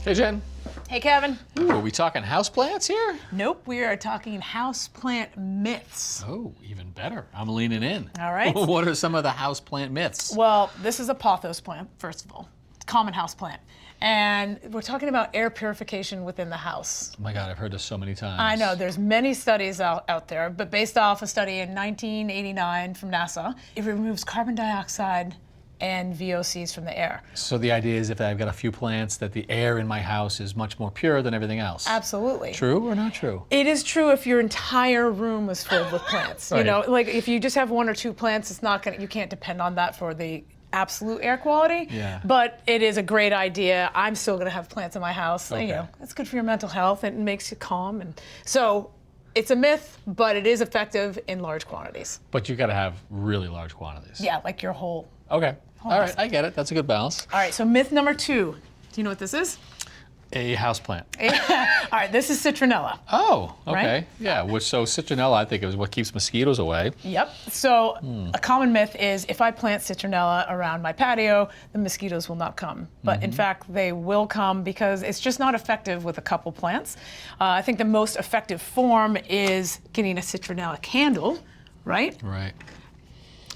Hey, Jen. Hey, Kevin. Ooh, are we talking houseplants here? Nope, we are talking houseplant myths. Oh, even better. I'm leaning in. All right. What are some of the houseplant myths? Well, this is a pothos plant, first of all. It's a common houseplant. And we're talking about air purification within the house. Oh my God, I've heard this so many times. I know, there's many studies out there, but based off a study in 1989 from NASA, it removes carbon dioxide and VOCs from the air. So the idea is if I've got a few plants that the air in my house is much more pure than everything else. Absolutely. True or not true? It is true if your entire room was filled with plants. Right. You know, like if you just have one or two plants, it's not gonna, you can't depend on that for the absolute air quality. Yeah. But it is a great idea. I'm still gonna have plants in my house. Okay. You know, it's good for your mental health and it makes you calm. And so it's a myth, but it is effective in large quantities. But you got to have really large quantities. Yeah, like your whole. Okay. All right, I get it. That's a good balance. All right, so myth number 2. Do you know what this is? A houseplant. All right, this is Citronella. Oh, okay. Right? Yeah, so Citronella, I think, is what keeps mosquitoes away. Yep. So a common myth is if I plant Citronella around my patio, the mosquitoes will not come. But in fact, they will come because it's just not effective with a couple plants. I think the most effective form is getting a Citronella candle, right? Right.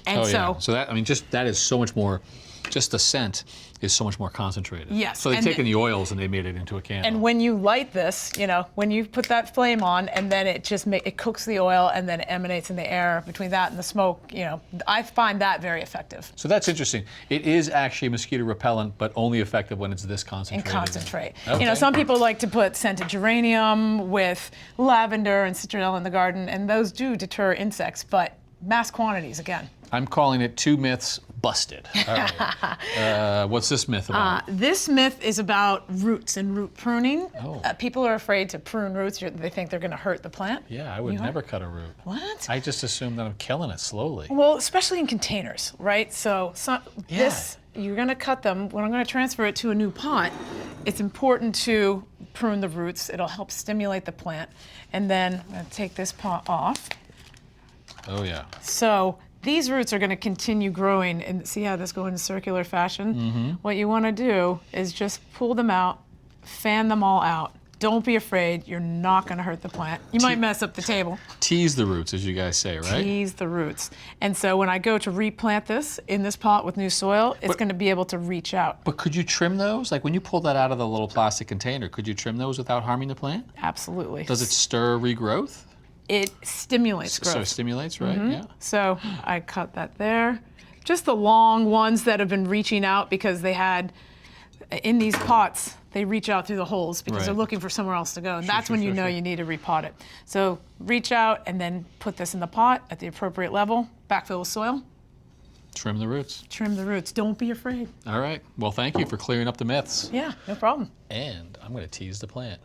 And So that, I mean, just that is so much more, just the scent is so much more concentrated. Yes, So they've and taken the oils and they made it into a candle. and when you light this, you know, when you put that flame on and then it just it cooks the oil and then it emanates in the air between that and the smoke, you know, I find that very effective. So that's interesting. It is actually mosquito repellent, but only effective when it's this And concentrated. concentrate. Okay. You know, some people like to put scented geranium with lavender and citronella in the garden, and those do deter insects, but mass quantities again. I'm calling it 2 myths busted. All right. What's this myth about? This myth is about roots and root pruning. Oh. People are afraid to prune roots. They think they're going to hurt the plant. Yeah, I would never cut a root. What? I just assume that I'm killing it slowly. Well, especially in containers, right? So Yeah. this, you're going to cut them. When I'm going to transfer it to a new pot, it's important to prune the roots. It'll help stimulate the plant. And then I'm going to take this pot off. Oh, yeah. So these roots are going to continue growing, and see how this goes in circular fashion? What you want to do is just pull them out, fan them all out. Don't be afraid, you're not going to hurt the plant. You might mess up the table. Tease the roots, as you guys say, right? Tease the roots. And so when I go to replant this in this pot with new soil, it's going to be able to reach out. But could you trim those? Like when you pull that out of the little plastic container, could you trim those without harming the plant? Absolutely. Does it stir regrowth? It stimulates growth. So it stimulates, right? Yeah. So I cut that there. Just the long ones that have been reaching out because they had, in these pots, they reach out through the holes because they're Right. looking for somewhere else to go. And that's sure, when you sure, know sure. you need to repot it. So reach out and then put this in the pot at the appropriate level, backfill with soil, Trim the roots. trim the roots. Don't be afraid. All right. Well, thank you for clearing up the myths. Yeah, no problem. And I'm going to tease the plant.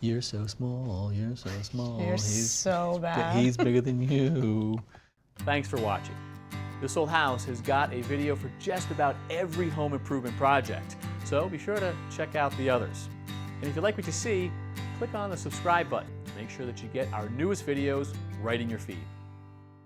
You're so small, you're so small. You're so bad. He's bigger than you. Thanks for watching. This Old House has got a video for just about every home improvement project, so be sure to check out the others. And if you like what you see, click on the subscribe button to make sure that you get our newest videos right in your feed.